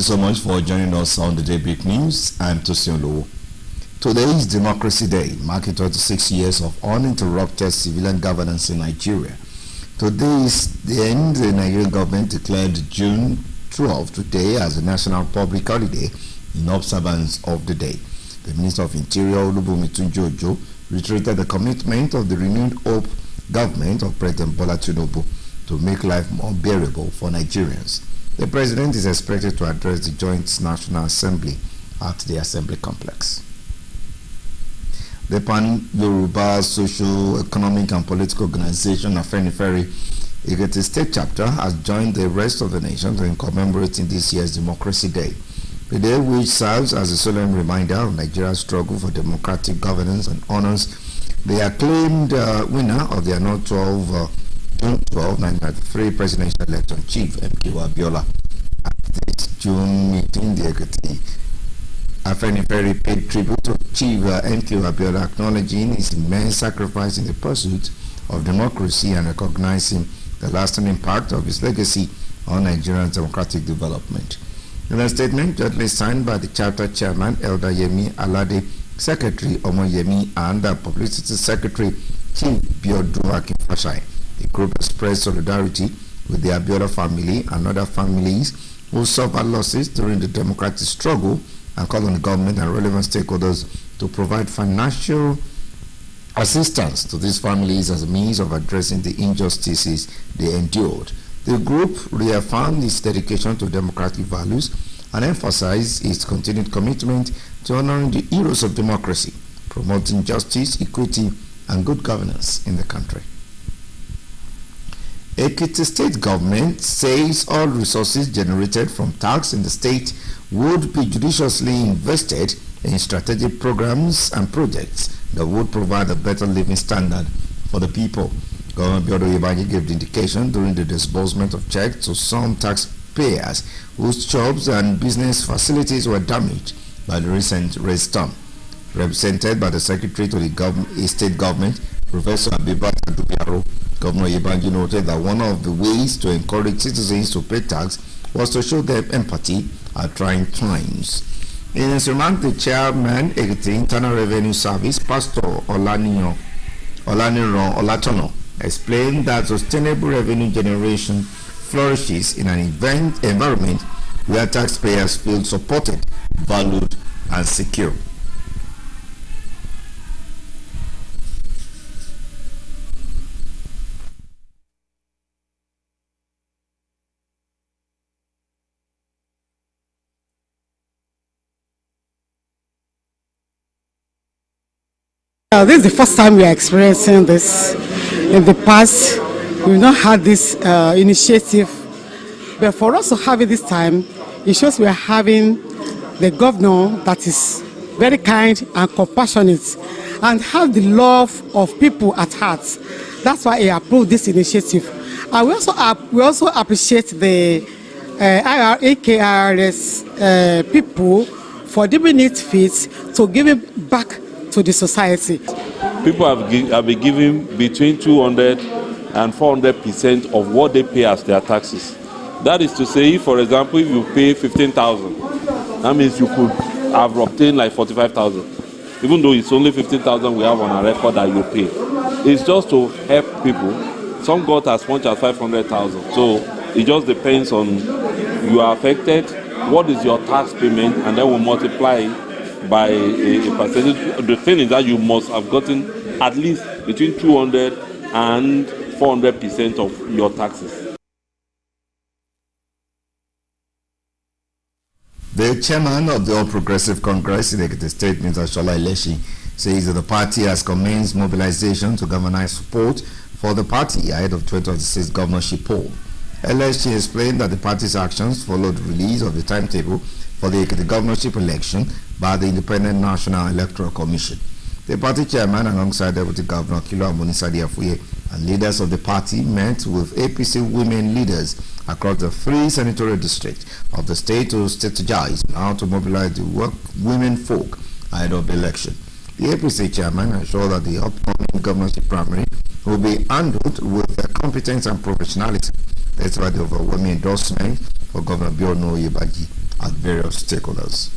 so much for joining us on the Daybreak News. I'm Tosin Olowo. Today is Democracy Day, marking 26 years of uninterrupted civilian governance in Nigeria. Today is the end. The Nigerian government declared June 12 today as a national public holiday in observance of the day. The Minister of Interior, Olubunmi Tunji-Ojo, reiterated the commitment of the renewed hope government of President Bola Tinubu to make life more bearable for Nigerians. The President is expected to address the Joint National Assembly at the Assembly Complex. The Pan-Yoruba Social, Economic and Political Organization, Afenifere Ekiti State Chapter, has joined the rest of the nation in commemorating this year's Democracy Day. The day, which serves as a solemn reminder of Nigeria's struggle for democratic governance and honors the acclaimed winner of the annual June 12, 1993 presidential election, Chief M.K.O. Abiola. At this June meeting, the Ekiti Afenifere paid tribute to Chief M.K.O. Abiola, acknowledging his immense sacrifice in the pursuit of democracy and recognizing the lasting impact of his legacy on Nigeria's democratic development. In a statement jointly signed by the chapter chairman, Elder Yemi Alade, Secretary Omo Yemi, and Publicity Secretary Chief Biodun Akinfashai, the group expressed solidarity with the Abiola family and other families who suffered losses during the democratic struggle and called on the government and relevant stakeholders to provide financial assistance to these families as a means of addressing the injustices they endured. The group reaffirmed its dedication to democratic values and emphasized its continued commitment to honoring the heroes of democracy, promoting justice, equity, and good governance in the country. Ekiti State Government says all resources generated from tax in the state would be judiciously invested in strategic programs and projects that would provide a better living standard for the people. Governor Biodo Yebanji gave the indication during the disbursement of checks to some taxpayers whose jobs and business facilities were damaged by the recent rainstorm. Represented by the Secretary to the State Government, Professor Abibat Adubiaro, Governor Yebanji noted that one of the ways to encourage citizens to pay tax was to show them empathy at trying times. In his remark, the chairman of the Internal Revenue Service, Pastor Olaniran Olatono, explained that sustainable revenue generation flourishes in an environment where taxpayers feel supported, valued, and secure. This is the first time we are experiencing this. In the past, we've not had this initiative, but for us to have it this time, it shows we are having the governor that is very kind and compassionate and have the love of people at heart. That's why he approved this initiative. And we also appreciate the AKRS people for deeming it fit to give it back to the society. People have been giving between 200 and 400% of what they pay as their taxes. That is to say, for example, if you pay 15,000, that means you could have obtained like 45,000. Even though it's only 15,000 we have on our record that you pay. It's just to help people. Some got as much as 500,000. So it just depends on you are affected, what is your tax payment, and then we'll multiply by a percentage. The thing is that you must have gotten at least between 200 and 400% of your taxes. The chairman of the All Progressive Congress in Ekiti State, Mr. Shola Ileshi, says that the party has commenced mobilization to galvanize support for the party ahead of 2026 governorship poll. Ileshi explained that the party's actions followed the release of the timetable for the governorship election by the Independent National Electoral Commission. The party chairman, alongside Deputy Governor Kilo Amonisadi Afuye, and leaders of the party met with APC women leaders across the 3 senatorial districts of the state to strategize on how to mobilize the women folk ahead of the election. The APC chairman assured that the upcoming governorship primary will be handled with competence and professionalism. That's why the overwhelming endorsement for Governor Biodo Yebanji at various stakeholders.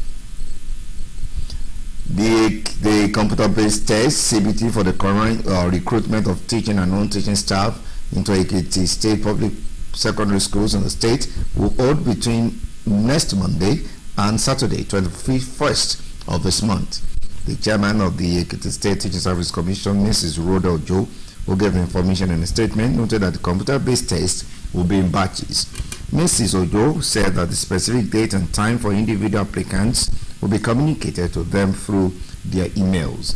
The computer-based test CBT for the current recruitment of teaching and non-teaching staff into Ekiti State Public Secondary Schools in the state will hold between next Monday and Saturday, 21st of this month. The chairman of the Ekiti State Teaching Service Commission, Mrs. Rhoda Ojo, who gave information in a statement, noted that the computer-based test will be in batches. Mrs. Ojo said that the specific date and time for individual applicants will be communicated to them through their emails.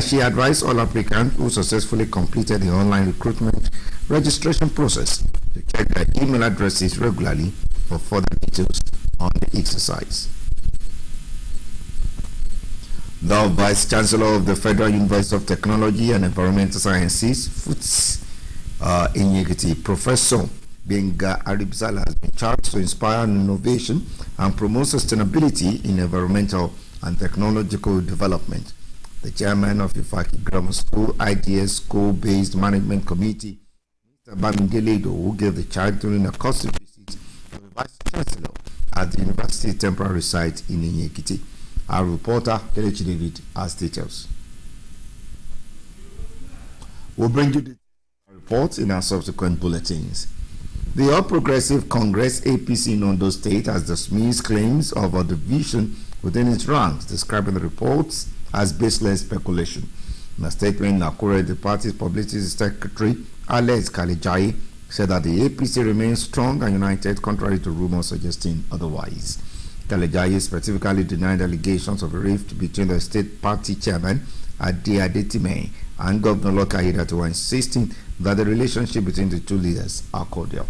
She advised all applicants who successfully completed the online recruitment registration process to check their email addresses regularly for further details on the exercise. The Vice Chancellor of the Federal University of Technology and Environmental Sciences, FUTS, in Ekiti, Professor Benga Aribzala, has been charged to inspire innovation and promote sustainability in environmental and technological development. The chairman of Ifaki Grammar School IDS School-Based Management Committee, Mr. Bamidele, who gave the charge during a custom visit to the Vice Chancellor at the university's temporary site in Ekiti. Our reporter, Kelechi David, has details. We'll bring you the reports in our subsequent bulletins. The All Progressive Congress APC in Ondo State has dismissed claims of a division within its ranks, describing the reports as baseless speculation. In a statement in Akure, the party's publicity secretary, Alex Kalejaye, said that the APC remains strong and united, contrary to rumors suggesting otherwise. Kalejaye specifically denied allegations of a rift between the state party chairman, Ade Adetime, and Governor Loka Aiyedatiwa, who are insisting that the relationship between the two leaders are cordial.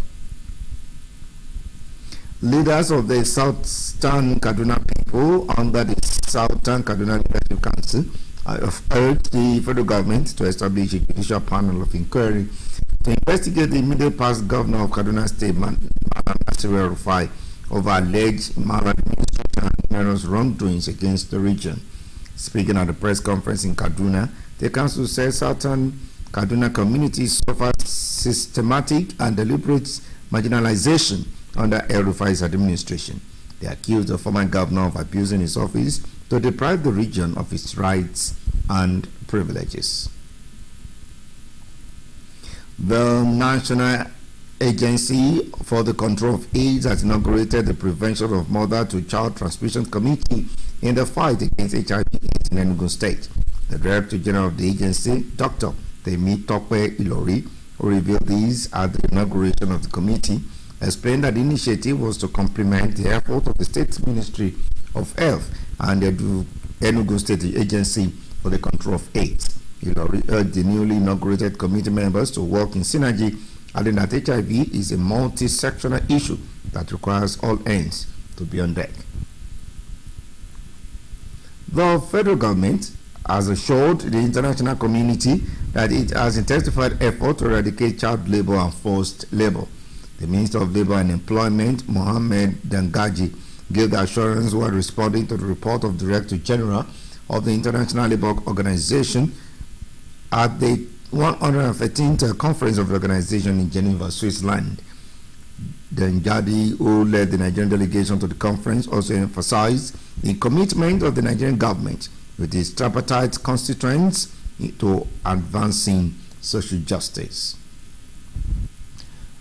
Leaders of the Southern Kaduna people under the Southern Kaduna Leadership Council have urged the federal government to establish a judicial panel of inquiry to investigate the immediate past governor of Kaduna State, Malam Nasir El-Rufai, over alleged maladministration and numerous wrongdoings against the region. Speaking at a press conference in Kaduna, the council said Southern Kaduna communities suffer systematic and deliberate marginalization under El-Rufai's administration. They accused the former governor of abusing his office to deprive the region of its rights and privileges. The National Agency for the Control of AIDS has inaugurated the Prevention of Mother-to-Child Transmission Committee in the fight against HIV/AIDS in Enugu State. The Director General of the agency, Dr. Temi Tope Ilori, who revealed these at the inauguration of the committee, explained that the initiative was to complement the effort of the State Ministry of Health and the Enugu State Agency for the Control of AIDS. Ilori urged the newly inaugurated committee members to work in synergy, adding that HIV is a multi-sectional issue that requires all ends to be on deck. The federal government has assured the international community that it has intensified effort to eradicate child labor and forced labor. The Minister of Labor and Employment, Mohammed Dangaji, gave the assurance while responding to the report of Director General of the International Labour Organization at the 113th Conference of the organization in Geneva, Switzerland. Danjadi, who led the Nigerian delegation to the conference, also emphasized the commitment of the Nigerian government with its tripartite constituents to advancing social justice.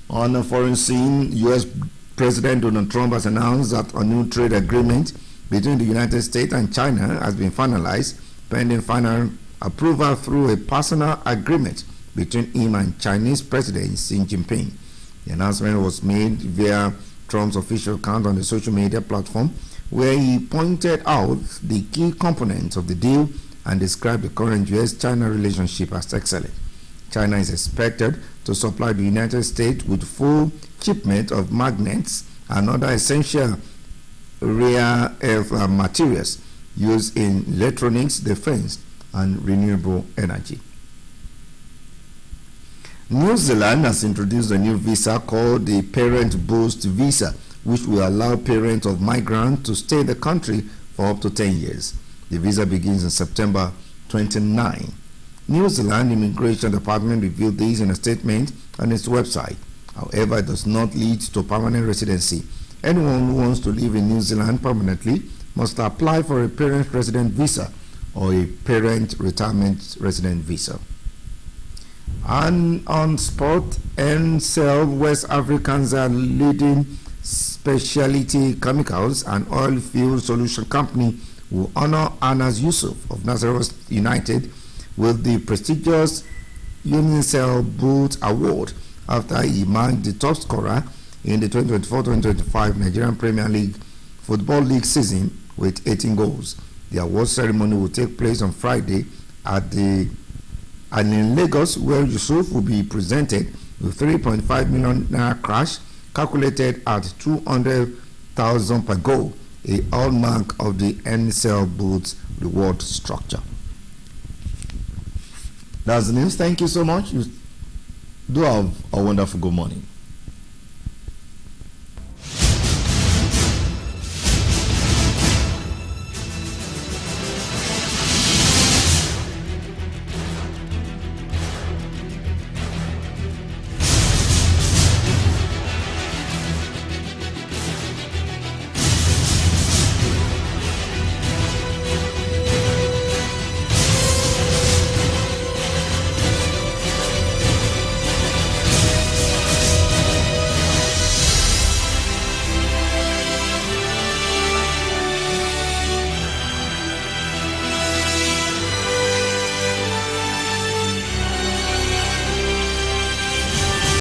On a foreign scene, U.S. President Donald Trump has announced that a new trade agreement between the United States and China has been finalized, pending final approval through a personal agreement between him and Chinese President Xi Jinping. The announcement was made via Trump's official account on the social media platform, where he pointed out the key components of the deal and described the current U.S.-China relationship as excellent. China is expected to supply the United States with full shipment of magnets and other essential rare earth materials used in electronics, defense, and renewable energy. New Zealand has introduced a new visa called the Parent Boost Visa, which will allow parents of migrants to stay in the country for up to 10 years. The visa begins in September 29. New Zealand Immigration Department revealed this in a statement on its website. However, it does not lead to permanent residency Anyone who wants to live in New Zealand permanently must apply for a parent resident visa or a parent retirement resident visa. And on sport, NCL West Africans are leading specialty chemicals and oil field solution company will honor Anas Yusuf of Nazareth United with the prestigious UNICEF Boot Award after he marked the top scorer in the 2024-2025 Nigerian Premier League Football League season with 18 goals. The award ceremony will take place on Friday and in Lagos, where Yusuf will be presented with 3.5 million naira cash calculated at 200,000 per goal, a hallmark of the NCL Boots reward structure. That's the news. Thank you so much. You do have a wonderful good morning.